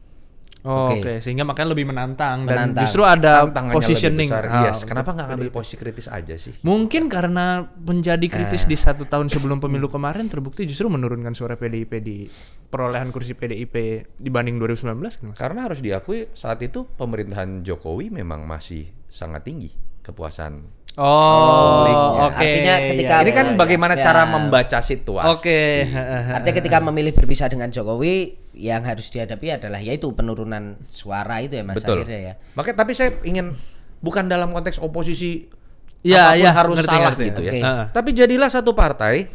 Oke. Sehingga makanya lebih menantang dan Menantang. justru ada Tantangannya positioning. lebih besar. Yes. untuk Kenapa nggak ngambil PDIP. posisi kritis aja sih? Mungkin karena menjadi kritis di 1 tahun sebelum pemilu kemarin terbukti justru menurunkan suara PDIP di perolehan kursi PDIP dibanding 2019 kan, Mas? Karena harus diakui saat itu pemerintahan Jokowi memang masih sangat tinggi kepuasan. Oh, oke. Artinya ketika Ini kan bagaimana ya. cara membaca situasi. Oke. Artinya ketika memilih berpisah dengan Jokowi, yang harus dihadapi adalah yaitu penurunan suara itu ya Mas Betul. akhirnya ya. Makanya tapi saya ingin bukan dalam konteks oposisi Ya, apapun ya, harus ngerti, salah ngerti. gitu ya. Oke. Tapi jadilah satu partai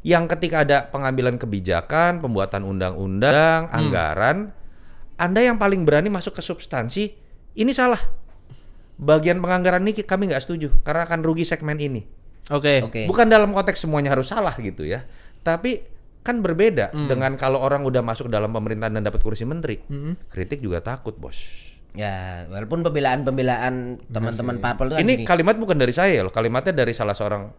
yang ketika ada pengambilan kebijakan, pembuatan undang-undang, anggaran, Anda yang paling berani masuk ke substansi, ini salah. Bagian penganggaran ini kami nggak setuju karena akan rugi segmen ini. Oke. Oke. Bukan dalam konteks semuanya harus salah gitu ya. Tapi kan berbeda dengan kalau orang udah masuk dalam pemerintahan dan dapat kursi menteri. Kritik juga takut, Bos. Ya, walaupun pembelaan-pembelaan teman-teman parpol itu kan Ini gini. kalimat bukan dari saya loh. Kalimatnya dari salah seorang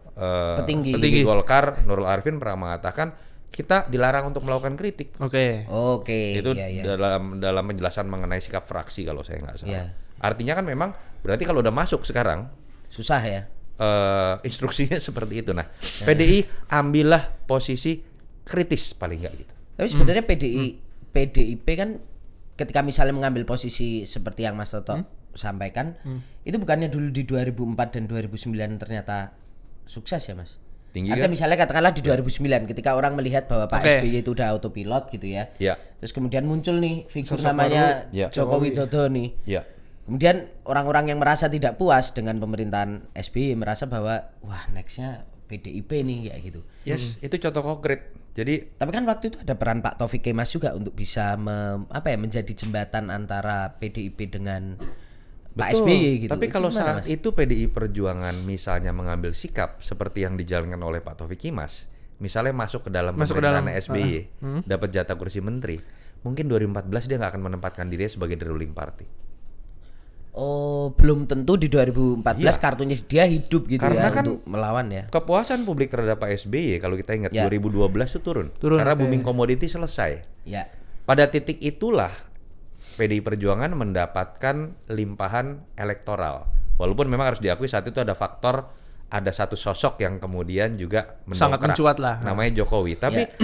Petinggi. petinggi Golkar, Nurul Arifin pernah mengatakan kita dilarang untuk melakukan kritik. Oke. Oke, Itu iya, iya. dalam penjelasan mengenai sikap fraksi kalau saya nggak salah. Iya. Artinya kan memang berarti kalau udah masuk sekarang Susah ya. instruksinya seperti itu. Nah, PDI ambillah posisi kritis paling nggak gitu. Tapi sebenarnya PDIP kan ketika misalnya mengambil posisi seperti yang Mas Toto sampaikan, itu bukannya dulu di 2004 dan 2009 ternyata sukses ya Mas? Tinggi Artinya kan? misalnya katakanlah di 2009 ketika orang melihat bahwa Pak Oke. SBY itu udah autopilot gitu ya. Ya. Terus kemudian muncul nih figur Sosok namanya baru. Ya. Joko Widodo nih. Ya. Kemudian orang-orang yang merasa tidak puas dengan pemerintahan SBY merasa bahwa wah nextnya PDIP nih ya gitu. Yes, itu contoh konkret. Jadi Tapi kan waktu itu ada peran Pak Taufik Kemas juga untuk bisa menjadi jembatan antara PDIP dengan Pak betul. SBY gitu. Tapi Itu kalau gimana, saat Mas? itu PDI Perjuangan misalnya mengambil sikap seperti yang dijalankan oleh Pak Taufik Kimas, misalnya masuk ke dalam Masuk ke pemerintahan dalam, SBY, dapat jatah kursi menteri, mungkin 2014 dia nggak akan menempatkan dirinya sebagai the ruling party. Oh, belum tentu di 2014 Iya. kartunya dia hidup gitu Karena ya kan untuk melawan ya. Kepuasan publik terhadap Pak SBY kalau kita ingat Ya. 2012 itu turun karena booming komoditi selesai. Ya. Pada titik itulah PDI Perjuangan mendapatkan limpahan elektoral. Walaupun memang harus diakui saat itu ada faktor, ada satu sosok yang kemudian juga Sangat mendongkrak, mencuat lah. namanya Jokowi. Tapi Ya.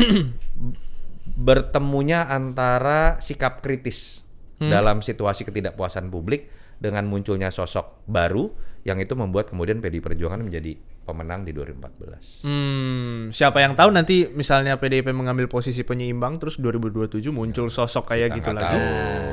bertemunya antara sikap kritis dalam situasi ketidakpuasan publik dengan munculnya sosok baru yang itu membuat kemudian PDI Perjuangan menjadi pemenang di 2014. Siapa yang tahu nanti misalnya PDIP mengambil posisi penyeimbang terus 2027 muncul sosok kayak Kita gitu nggak lagi.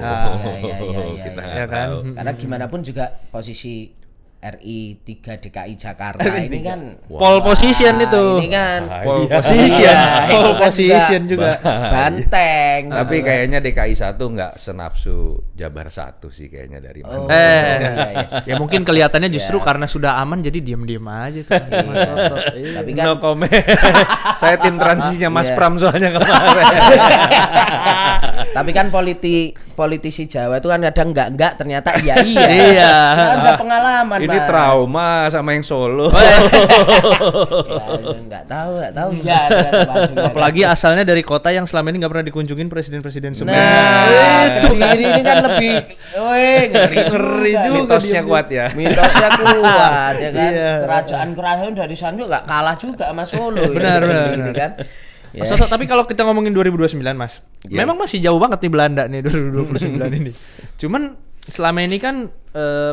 tahu. Ya, Kita ya. nggak Ya kan? tahu. Karena gimana pun juga posisi RI 3 DKI Jakarta ini kan Pole position itu. Ini kan Pole Iya. position. Iya, itu Pole kan position juga. banteng. Tapi gitu. kayaknya DKI 1 nggak senapsu Jabar 1 sih kayaknya dari mana. iya. Ya mungkin kelihatannya justru karena sudah aman jadi diam-diam aja tuh. Mas Toto. Tapi kan No comment. Saya tim transisinya Mas Iya. Pram soalnya kemarin. tapi kan politisi Jawa itu kan kadang enggak ternyata iya. Iya. Kan ada pengalaman, Ini Mas. trauma sama yang Solo. Ya, enggak tahu ya. Apalagi asalnya dari kota yang selama ini nggak pernah dikunjungin presiden-presiden sebelumnya. Nah, sendiri ini kan lebih ngeri juga. Mitosnya kuat ya. Mitosnya kuat ya kan. Iya. Kerajaan dari sana juga nggak kalah juga sama Solo. Benar, ini benar. kan. Mas Toto, tapi kalau kita ngomongin 2029 Mas, Ya. memang masih jauh banget nih Belanda nih 2029 ini. Cuman selama ini kan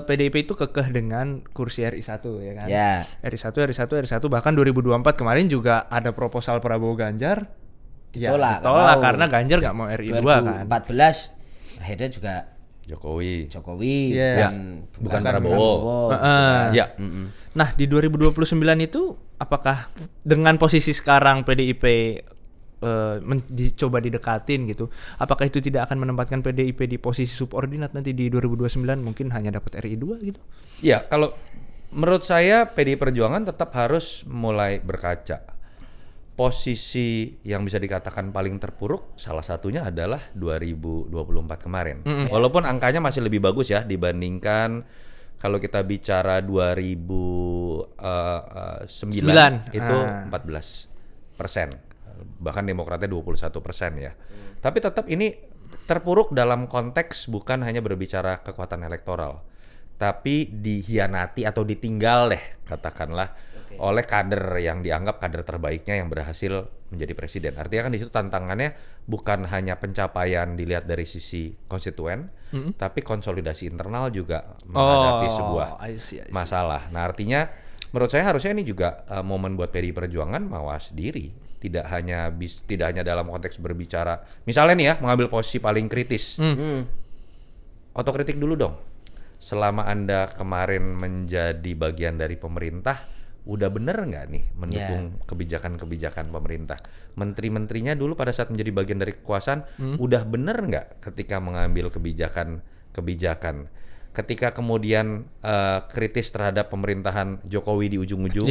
PDIP itu kekeh dengan kursi RI1 ya kan. Ya. RI1 bahkan 2024 kemarin juga ada proposal Prabowo Ganjar. Ditolak Karena Ganjar nggak mau RI2 kan. 2014 akhirnya juga Jokowi. Iya. Bukan Prabowo. gitu kan. Ya. Nah, di 2029 itu apakah dengan posisi sekarang PDIP coba didekatin gitu, apakah itu tidak akan menempatkan PDIP di posisi subordinat nanti di 2029 mungkin hanya dapat RI2 gitu? Ya, kalau menurut saya PDI Perjuangan tetap harus mulai berkaca. Posisi yang bisa dikatakan paling terpuruk salah satunya adalah 2024 kemarin. Walaupun angkanya masih lebih bagus ya dibandingkan kalau kita bicara 2009 itu 14%. Bahkan Demokratnya 21% ya. Tapi tetap ini terpuruk dalam konteks bukan hanya berbicara kekuatan elektoral, tapi dihianati atau ditinggal deh katakanlah oleh kader yang dianggap kader terbaiknya yang berhasil menjadi presiden. Artinya kan di situ tantangannya bukan hanya pencapaian dilihat dari sisi konstituen, tapi konsolidasi internal juga menghadapi sebuah masalah. Nah, artinya menurut saya harusnya ini juga momen buat PDI Perjuangan mawas diri. Tidak hanya dalam konteks berbicara, misalnya nih ya, mengambil posisi paling kritis. Otokritik dulu dong. Selama Anda kemarin menjadi bagian dari pemerintah, udah bener nggak nih mendukung kebijakan-kebijakan pemerintah? Menteri-menterinya dulu pada saat menjadi bagian dari kekuasaan, udah bener nggak ketika mengambil kebijakan? Ketika kemudian kritis terhadap pemerintahan Jokowi di ujung-ujung,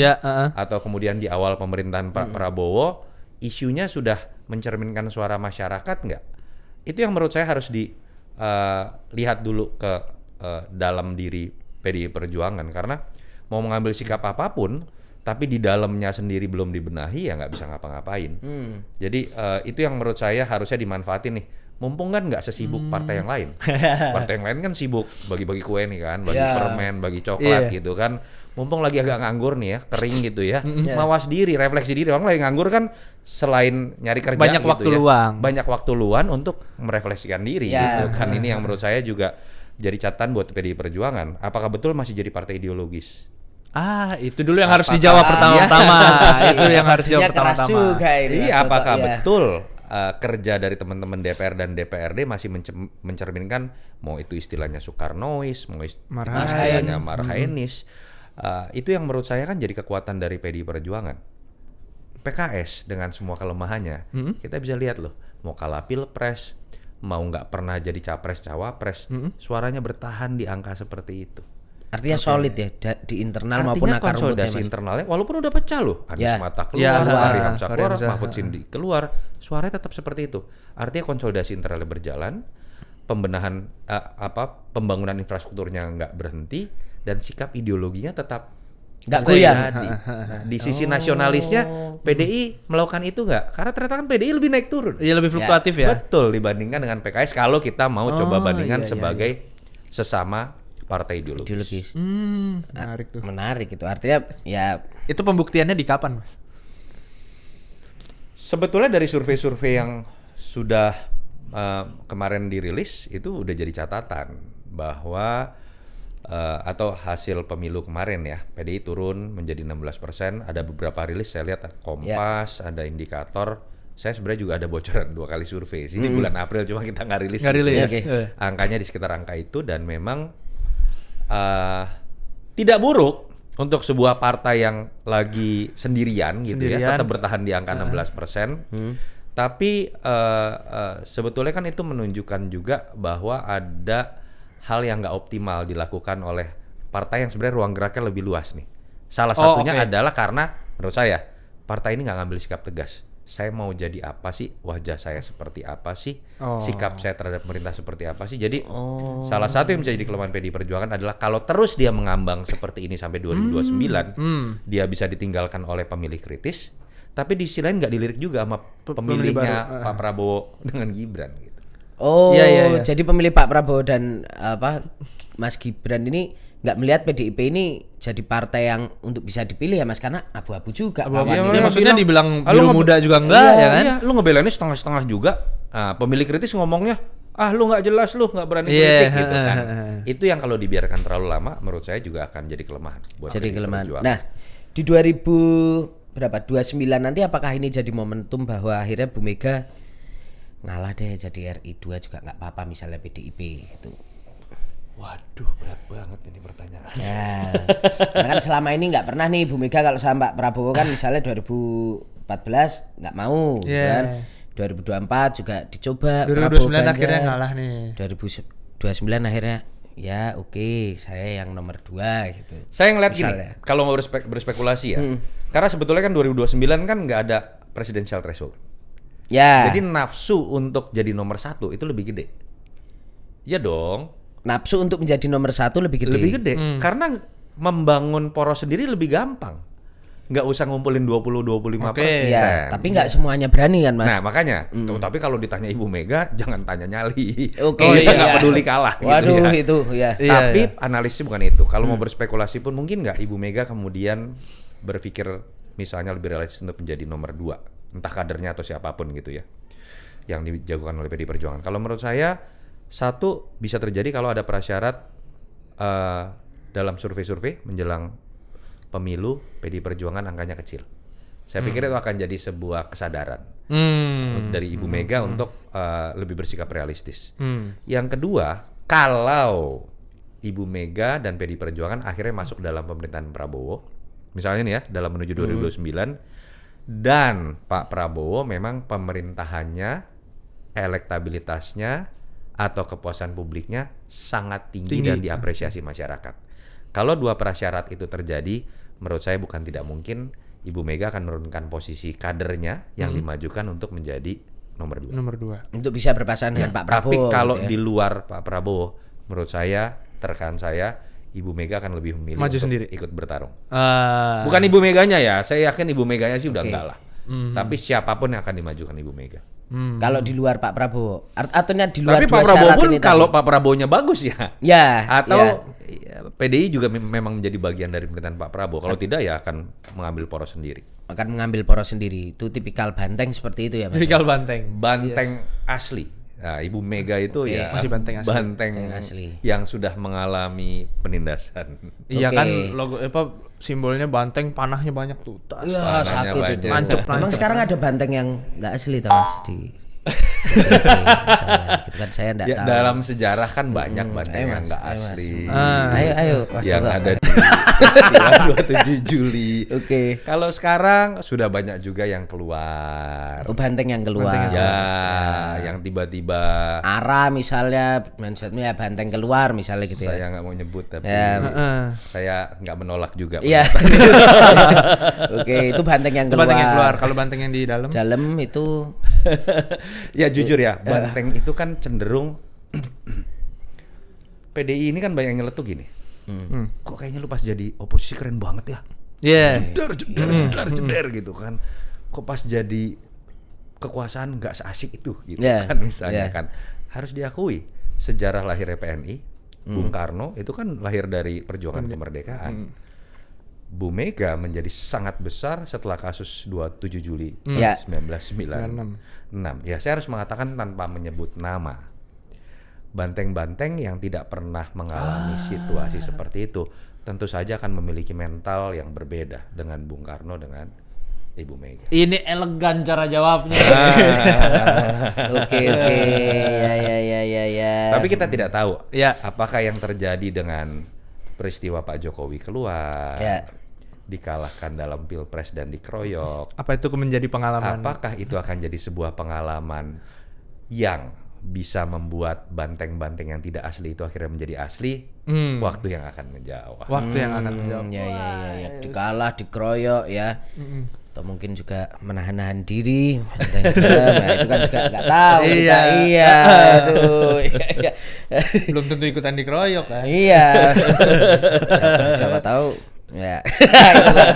atau kemudian di awal pemerintahan Pak Prabowo, isunya sudah mencerminkan suara masyarakat nggak? Itu yang menurut saya harus dilihat dulu ke dalam diri PDI Perjuangan, karena mau mengambil sikap apapun, tapi di dalamnya sendiri belum dibenahi ya nggak bisa ngapa-ngapain. Jadi itu yang menurut saya harusnya dimanfaatin nih. Mumpung kan nggak sesibuk partai yang lain. Partai yang lain kan sibuk bagi-bagi kue nih kan, bagi permen, bagi coklat gitu kan. Mumpung lagi agak nganggur nih ya, kering gitu ya. Mawas diri, refleksi diri. Orang lagi nganggur kan selain nyari kerja banyak gitu waktu ya. luang. Banyak waktu luang untuk merefleksikan diri gitu kan. Ini yang menurut saya juga jadi catatan buat PDI Perjuangan. Apakah betul masih jadi partai ideologis? Itu dulu yang harus dijawab pertama-tama. Itu yang harus dijawab pertama-tama. Iya, apakah betul kerja dari teman-teman DPR dan DPRD masih mencerminkan, mau itu istilahnya Soekarnois, mau istilahnya Marhainis. Itu yang menurut saya kan jadi kekuatan dari PDI Perjuangan. PKS dengan semua kelemahannya, kita bisa lihat loh, mau kalah pilpres, mau nggak pernah jadi capres cawapres, suaranya bertahan di angka seperti itu. Artinya solid ya di internal maupun akar rumputnya. Konsolidasi internalnya walaupun udah pecah loh. Anies Mata keluar, Fahri Hamzah keluar, Mahfud Sindi keluar, suaranya tetap seperti itu. Artinya konsolidasi internalnya berjalan, pembenahan pembangunan infrastrukturnya nggak berhenti, dan sikap ideologinya tetap nggak goyah. Di sisi nasionalisnya PDI melakukan itu nggak? Karena ternyata kan PDI lebih naik turun. Iya, lebih fluktuatif ya. Betul, dibandingkan dengan PKS kalau kita mau coba bandingkan sebagai sesama partai ideologis. Menarik tuh. Menarik itu. Artinya ya itu pembuktiannya di kapan, Mas? Sebetulnya dari survei-survei yang sudah kemarin dirilis itu udah jadi catatan bahwa atau hasil pemilu kemarin ya, PDI turun menjadi 16%. Ada beberapa rilis saya lihat Kompas, ada Indikator. Saya sebenarnya juga ada bocoran 2 kali survei. Ini bulan April cuma kita nggak rilis. Angkanya di sekitar angka itu, dan memang tidak buruk untuk sebuah partai yang lagi sendirian gitu ya, tetap bertahan di angka 16%. Tapi sebetulnya kan itu menunjukkan juga bahwa ada hal yang nggak optimal dilakukan oleh partai yang sebenarnya ruang geraknya lebih luas nih. Salah satunya adalah karena menurut saya partai ini nggak ngambil sikap tegas. Saya mau jadi apa sih, wajah saya seperti apa sih, sikap saya terhadap pemerintah seperti apa sih. Jadi salah satu yang bisa jadi kelemahan PDI Perjuangan adalah kalau terus dia mengambang seperti ini sampai 2029, dia bisa ditinggalkan oleh pemilih kritis, tapi di sisi lain nggak dilirik juga sama pemilihnya Pak Prabowo dengan Gibran gitu. Jadi pemilih Pak Prabowo dan Mas Gibran ini nggak melihat PDIP ini jadi partai yang untuk bisa dipilih ya Mas, karena abu-abu juga. Maksudnya dibilang biru muda juga enggak ya kan? Iya, lu ngebelainnya setengah-setengah juga. Pemilih kritis ngomongnya lu nggak jelas, lu nggak berani Iya. kritik gitu kan. Itu yang kalau dibiarkan terlalu lama menurut saya juga akan jadi kelemahan buat Jadi PDI kelemahan. Perjuangan. Nah, di 2029 nanti apakah ini jadi momentum bahwa akhirnya Bu Mega ngalah deh jadi RI 2 juga nggak apa-apa misalnya PDIP gitu. Waduh, berat banget ini pertanyaan. Ya, karena kan selama ini nggak pernah nih Bu Mega kalau sama Pak Prabowo kan misalnya 2014 nggak mau, kan? 2024 juga dicoba. 2029 akhirnya ngalah nih. 2029 akhirnya ya oke, saya yang nomor 2 gitu. Saya ngeliat gini, Misalnya. kalau mau berspekulasi ya, karena sebetulnya kan 2029 kan nggak ada presidential threshold. Ya. Jadi nafsu untuk jadi nomor 1 itu lebih gede. Ya dong. Nafsu untuk menjadi nomor 1 lebih gede. Lebih gede. Karena membangun poros sendiri lebih gampang. Nggak usah ngumpulin 20-25%. Iya, tapi nggak semuanya berani kan, Mas. Nah makanya, tapi kalau ditanya Ibu Mega, jangan tanya nyali. Oke, Kita nggak iya. peduli kalah. Waduh, gitu ya. itu ya. Tapi analisisnya bukan itu. Kalau mau berspekulasi pun mungkin nggak Ibu Mega kemudian berpikir misalnya lebih realistis untuk menjadi nomor 2. Entah kadernya atau siapapun gitu ya. Yang dijagokan oleh PDI Perjuangan. Kalau menurut saya, satu bisa terjadi kalau ada prasyarat dalam survei-survei menjelang pemilu PDI Perjuangan angkanya kecil. Saya pikir itu akan jadi sebuah kesadaran dari Ibu Mega untuk lebih bersikap realistis. Yang kedua, kalau Ibu Mega dan PDI Perjuangan akhirnya masuk dalam pemerintahan Prabowo, misalnya nih ya, dalam menuju 2029, dan Pak Prabowo memang pemerintahannya, elektabilitasnya atau kepuasan publiknya sangat tinggi dan diapresiasi masyarakat. Kalau dua prasyarat itu terjadi, menurut saya bukan tidak mungkin Ibu Mega akan menurunkan posisi kadernya yang dimajukan untuk menjadi nomor 2. Nomor 2. Untuk bisa berpasangan dengan Pak Tapi Prabowo. kalau gitu ya. di luar Pak Prabowo, menurut saya, rekan saya, Ibu Mega akan lebih memilih Maju untuk sendiri. ikut bertarung. Bukan Ibu Meganya ya, saya yakin Ibu Meganya sih udah enggak lah. Tapi siapapun yang akan dimajukan Ibu Mega. Kalau di luar Pak Prabowo, artinya di luar Tapi dua Pak Prabowo syarat pun ini kalau tadi. Pak Prabowo-nya bagus ya. Ya, Atau ya, PDI juga memang menjadi bagian dari pemerintahan Pak Prabowo. Kalau tidak ya akan mengambil poros sendiri. akan mengambil poros sendiri. Itu tipikal banteng seperti itu ya, Mas. Tipikal banteng. Banteng asli. Nah, Ibu Mega itu ya Masih banteng asli. banteng asli. yang sudah mengalami penindasan. Iya Oke. kan logo simbolnya banteng, panahnya banyak tuh. Tas. Ya, Panahnya sakit banyak. itu. Nancep. Memang sekarang ada banteng yang nggak asli tau, Mas, di misalnya, gitu kan saya nggak Ya, tahu. dalam sejarah kan banyak banteng Ayo, yang Mas, nggak ayo, Mas. asli. Ayo, Mas. Yang Toto. ada di peristiwa 27 Juli. Oke. Kalau sekarang sudah banyak juga yang keluar. Oh, banteng yang keluar. Ya, yang tiba-tiba Ara misalnya, mindsetnya ya banteng keluar misalnya gitu ya. saya nggak mau nyebut tapi Ya. saya nggak menolak juga. Iya. Oke, itu banteng yang Itu keluar. banteng yang keluar. Kalau banteng yang di dalam. Dalam itu Ya jujur ya, banteng itu kan cenderung PDI ini kan banyak yang nyeletuk gini. Kok kayaknya lu pas jadi oposisi keren banget ya? Iya. Jedar gitu kan. Kok pas jadi kekuasaan nggak seasik itu gitu Yeah, kan misalnya yeah. kan. Harus diakui sejarah lahirnya PNI, Bung Karno itu kan lahir dari perjuangan kemerdekaan. Bu Mega menjadi sangat besar setelah kasus 27 Juli Ya. 1996. Ya, saya harus mengatakan tanpa menyebut nama. Banteng-banteng yang tidak pernah mengalami situasi seperti itu tentu saja akan memiliki mental yang berbeda dengan Bung Karno dengan Ibu Mega. Ini elegan cara jawabnya. oke. Ya. Tapi kita tidak tahu Ya. apakah yang terjadi dengan peristiwa Pak Jokowi keluar, Ya. dikalahkan dalam Pilpres dan dikeroyok. Apa itu menjadi pengalaman? Apakah itu akan jadi sebuah pengalaman yang bisa membuat banteng-banteng yang tidak asli itu akhirnya menjadi asli? Waktu yang akan menjawab. Waktu yang akan menjawab. Ya. Dikalah, dikeroyok ya. Atau mungkin juga menahan-nahan diri. Nah, itu kan juga nggak tahu. Iya. Iya. Aduh. Iya. Belum tentu ikutan dikeroyok kan. Iya. Siapa tahu. Ya. Itulah.